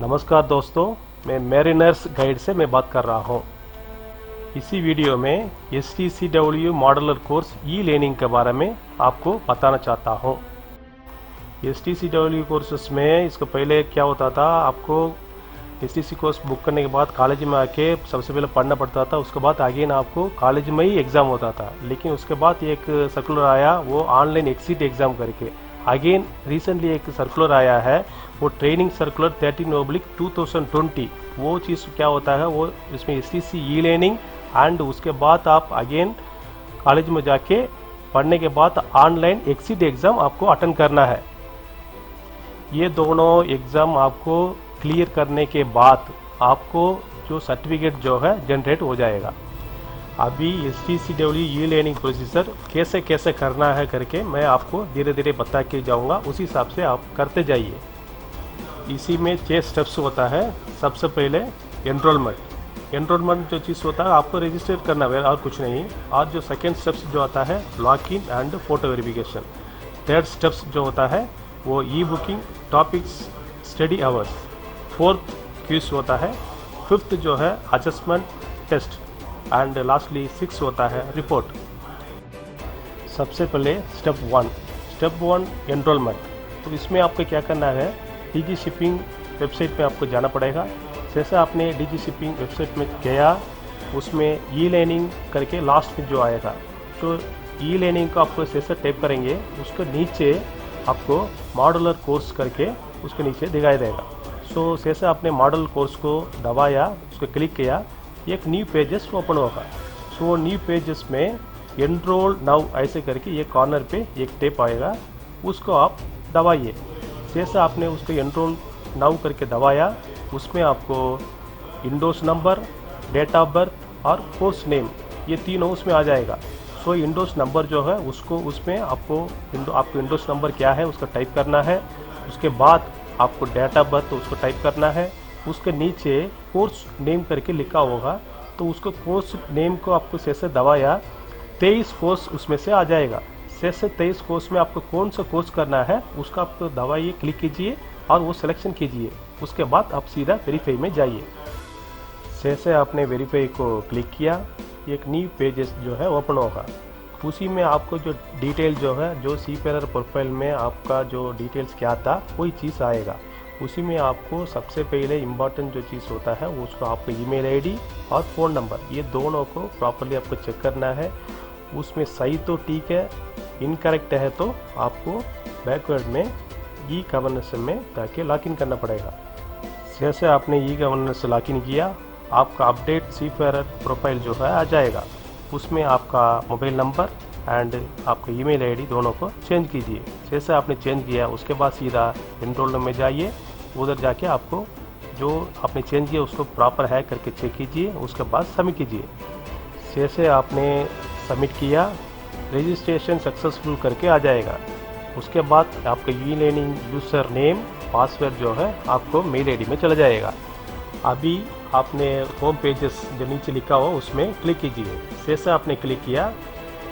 नमस्कार दोस्तों, मैं मैरिनर्स गाइड से मैं बात कर रहा हूं। इसी वीडियो में STCW modular course e learning के बारे में आपको बताना चाहता हूं। STCW कोर्सेस में इसको पहले क्या होता था, आपको STC कोर्स बुक करने के बाद कॉलेज में आके सबसे पहले पढ़ना पड़ता था। उसके बाद अगेन आपको कॉलेज में ही एग्ज़ाम होता था। लेकिन उसके बाद एक सर्कुलर आया, वो ऑनलाइन एक्सिट एग्ज़ाम करके। अगेन रिसेंटली एक सर्कुलर आया है, वो ट्रेनिंग सर्कुलर 13/2020। वो चीज़ क्या होता है, वो इसमें STC ई लर्निंग एंड उसके बाद आप अगेन कॉलेज में जाके पढ़ने के बाद ऑनलाइन एक्सिट एग्ज़ाम आपको अटेंड करना है। ये दोनों एग्ज़ाम आपको क्लियर करने के बाद आपको जो सर्टिफिकेट जो है जनरेट हो जाएगा। अभी STCW ई लर्निंग प्रोसीजर कैसे कैसे करना है करके मैं आपको धीरे धीरे बता के जाऊँगा, उसी हिसाब से आप करते जाइए। इसी में 6 स्टेप्स होता है। सबसे पहले एनरोलमेंट जो चीज़ होता है आपको रजिस्टर करना है और कुछ नहीं। और जो सेकेंड स्टेप्स जो आता है log in and photo verification. Third steps जो होता है वो e booking, topics, study hours. Fourth quiz होता है। फिफ्थ जो है असेसमेंट टेस्ट एंड लास्टली 6 होता है रिपोर्ट। सबसे पहले स्टेप वन एनरोलमेंट। तो इसमें आपको क्या करना है, DG शिपिंग वेबसाइट पे आपको जाना पड़ेगा। जैसे आपने DG शिपिंग वेबसाइट में गया, उसमें ई लर्निंग करके लास्ट में जो आएगा, तो ई लर्निंग को आपको जैसे टाइप करेंगे, उसके नीचे आपको मॉडलर कोर्स करके उसके नीचे दिखाई देगा। सो जैसे आपने मॉडल कोर्स को दबाया, उसको क्लिक किया, एक न्यू पेजेस ओपन होगा। सो न्यू पेजेस में एनरोल नाउ ऐसे करके ये कॉर्नर पे एक टेप आएगा, उसको आप दबाइए। जैसे आपने उसको एनरोल नाउ करके दबाया, उसमें आपको इंडोस नंबर, डेट ऑफ बर्थ और कोर्स नेम, ये तीनों उसमें आ जाएगा। सो इंडोस नंबर जो है उसको उसमें आपको इंडोस नंबर क्या है उसको टाइप करना है। उसके बाद आपको डेट ऑफ बर्थ उसको टाइप करना है। उसके नीचे कोर्स नेम करके लिखा होगा, तो उसको कोर्स नेम को आपको जैसे दबाया, 23 कोर्स उसमें से आ जाएगा। जैसे 23 कोर्स में आपको कौन सा कोर्स करना है उसका आपको दबाइए, क्लिक कीजिए और वो सिलेक्शन कीजिए। उसके बाद आप सीधा वेरीफाई में जाइए। जैसे आपने वेरीफाई को क्लिक किया, एक न्यू पेजेस जो है ओपन होगा। उसी में आपको जो डिटेल जो है, जो सीफेरर प्रोफाइल में आपका जो डिटेल्स क्या था वही चीज़ आएगा। उसी में आपको सबसे पहले इम्पॉर्टेंट जो चीज़ होता है उसको आपको ईमेल आईडी और फ़ोन नंबर, ये दोनों को प्रॉपर्ली आपको चेक करना है। उसमें सही तो ठीक है, इनकरेक्ट है तो आपको बैकवर्ड में ई गवर्नेंस में जाके लॉगिन करना पड़ेगा। जैसे आपने ई गवर्नेंस से लॉगिन किया, आपका अपडेट सीफेरर प्रोफाइल जो है आ जाएगा। उसमें आपका मोबाइल नंबर एंड आपका ईमेल आईडी दोनों को चेंज कीजिए। जैसे आपने चेंज किया, उसके बाद सीधा एनरोल में जाइए। उधर जाके आपको जो आपने चेंज किया उसको प्रॉपर है करके चेक कीजिए, उसके बाद सबमिट कीजिए। जैसे आपने सबमिट किया, रजिस्ट्रेशन सक्सेसफुल करके आ जाएगा। उसके बाद आपका e learning user name, password जो है आपको मेल आईडी में चला जाएगा। अभी आपने होम पेजेस जो नीचे लिखा हो उसमें क्लिक कीजिए। जैसे आपने क्लिक किया,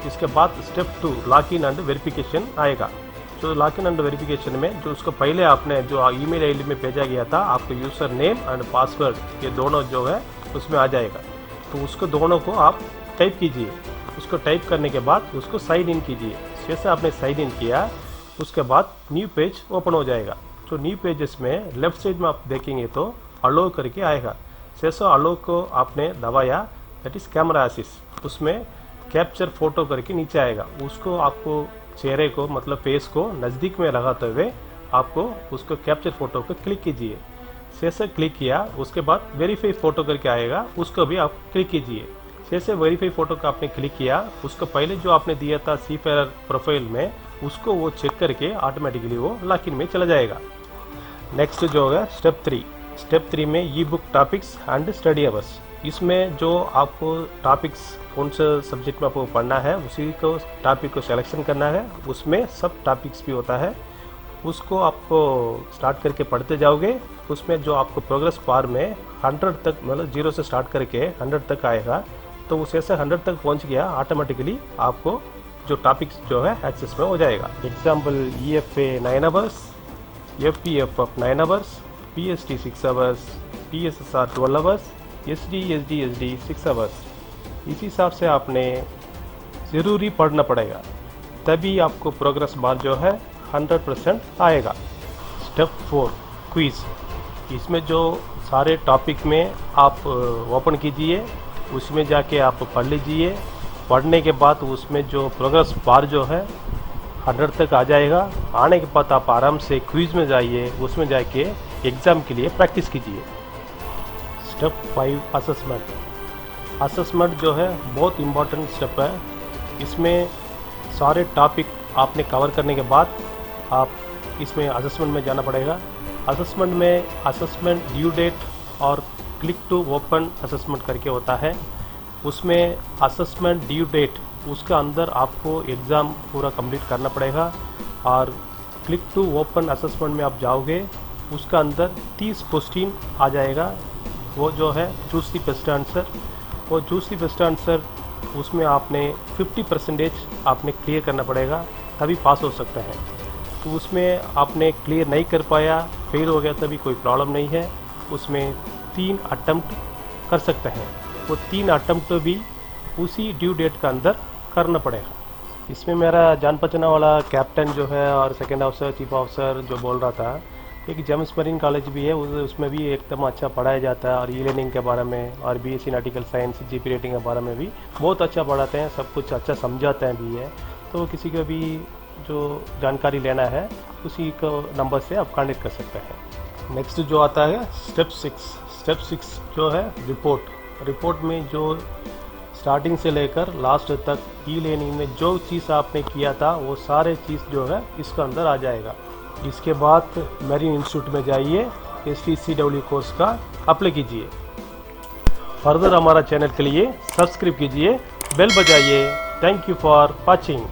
इसके बाद step 2 log in and verification आएगा। जो लॉग इन एंड वेरिफिकेशन में जो उसको पहले आपने जो ईमेल आईडी में भेजा गया था, आपको यूज़र नेम एंड पासवर्ड, ये दोनों जो है उसमें आ जाएगा। तो उसको दोनों को आप टाइप कीजिए। उसको टाइप करने के बाद उसको साइन इन कीजिए। जैसे आपने साइन इन किया, उसके बाद न्यू पेज ओपन हो जाएगा। तो न्यू पेजेस में लेफ्ट साइड में आप देखेंगे तो अलो करके आएगा। जैसे अलो को आपने दबाया, दैट इज़ कैमरा असिस्ट, उसमें कैप्चर फोटो करके नीचे आएगा। उसको आपको चेहरे को मतलब फेस को नज़दीक में लगाते हुए आपको उसको कैप्चर फोटो को क्लिक कीजिए। जैसे क्लिक किया, उसके बाद वेरीफाई फ़ोटो करके आएगा, उसको भी आप क्लिक कीजिए। जैसे वेरीफाई फ़ोटो का आपने क्लिक किया, उसको पहले जो आपने दिया था सीफेरर प्रोफाइल में, उसको वो चेक करके ऑटोमेटिकली वो लॉग इन में चला जाएगा। नेक्स्ट जो है स्टेप 3 में ई book, topics and study hours. इसमें जो आपको टॉपिक्स कौन सा सब्जेक्ट में आपको पढ़ना है, उसी को टॉपिक को सिलेक्शन करना है। उसमें सब टॉपिक्स भी होता है, उसको आपको स्टार्ट करके पढ़ते जाओगे। उसमें जो आपको प्रोग्रेस बार में 100 तक, मतलब 0 से स्टार्ट करके 100 तक आएगा। तो उस ऐसे 100 तक पहुंच गया, ऑटोमेटिकली आपको जो टॉपिक्स जो है एक्सेस में हो जाएगा। Example EFA 9 hours, FPF 9 hours, PST 6 hours, PSSR 12 hours, SD 6 hours. इस हिसाब से आपने ज़रूरी पढ़ना पड़ेगा, तभी आपको प्रोग्रेस बार जो है 100% आएगा। Step 4 quiz. इसमें जो सारे टॉपिक में आप ओपन कीजिए, उसमें जाके आप पढ़ लीजिए। पढ़ने के बाद उसमें जो प्रोग्रेस बार जो है 100 तक आ जाएगा। आने के बाद आप आराम से क्विज़ में जाइए, उसमें जाके एग्ज़ाम के लिए प्रैक्टिस कीजिए। Step 5 assessment. असेसमेंट जो है बहुत इम्पॉर्टेंट स्टेप है। इसमें सारे टॉपिक आपने कवर करने के बाद आप इसमें असेसमेंट में जाना पड़ेगा। असेसमेंट में असेसमेंट ड्यू डेट और क्लिक टू ओपन असेसमेंट करके होता है। उसमें असेसमेंट ड्यू डेट, उसका अंदर आपको एग्ज़ाम पूरा कंप्लीट करना पड़ेगा। और क्लिक टू ओपन असेसमेंट में आप जाओगे, उसका अंदर 30 क्वेश्चन आ जाएगा। वो जो है चूज द बेस्ट आंसर। वो चूज द बेस्ट आंसर, उसमें आपने 50% आपने क्लियर करना पड़ेगा, तभी पास हो सकता है। तो उसमें आपने क्लियर नहीं कर पाया, फेल हो गया, तभी कोई प्रॉब्लम नहीं है। उसमें 3 अटेम्प्ट कर सकते हैं। वो 3 अटेम्प्ट भी उसी ड्यू डेट का अंदर करना पड़ेगा। इसमें मेरा जान पहचान वाला कैप्टन जो है और सेकंड ऑफिसर, चीफ ऑफिसर जो बोल रहा था, एक जेम्स मरीन कॉलेज भी है, उसमें भी एकदम अच्छा पढ़ाया जाता है। और ई लर्निंग के बारे में और BSc nautical science, GP rating के बारे में भी बहुत अच्छा पढ़ाते हैं, सब कुछ अच्छा समझाते हैं भी है। तो किसी को भी जो जानकारी लेना है, उसी को नंबर से आप कॉन्टेक्ट कर सकते हैं। नेक्स्ट जो आता है स्टेप 6। स्टेप 6 जो है रिपोर्ट। रिपोर्ट में जो स्टार्टिंग से लेकर लास्ट तक ई लर्निंग में जो चीज़ आपने किया था, वो सारे चीज़ जो है इसका अंदर आ जाएगा। इसके बाद मैरीन इंस्टीट्यूट में जाइए, STCW कोर्स का अप्लाई कीजिए। फर्दर हमारा चैनल के लिए सब्सक्राइब कीजिए, बेल बजाइए। Thank you for watching.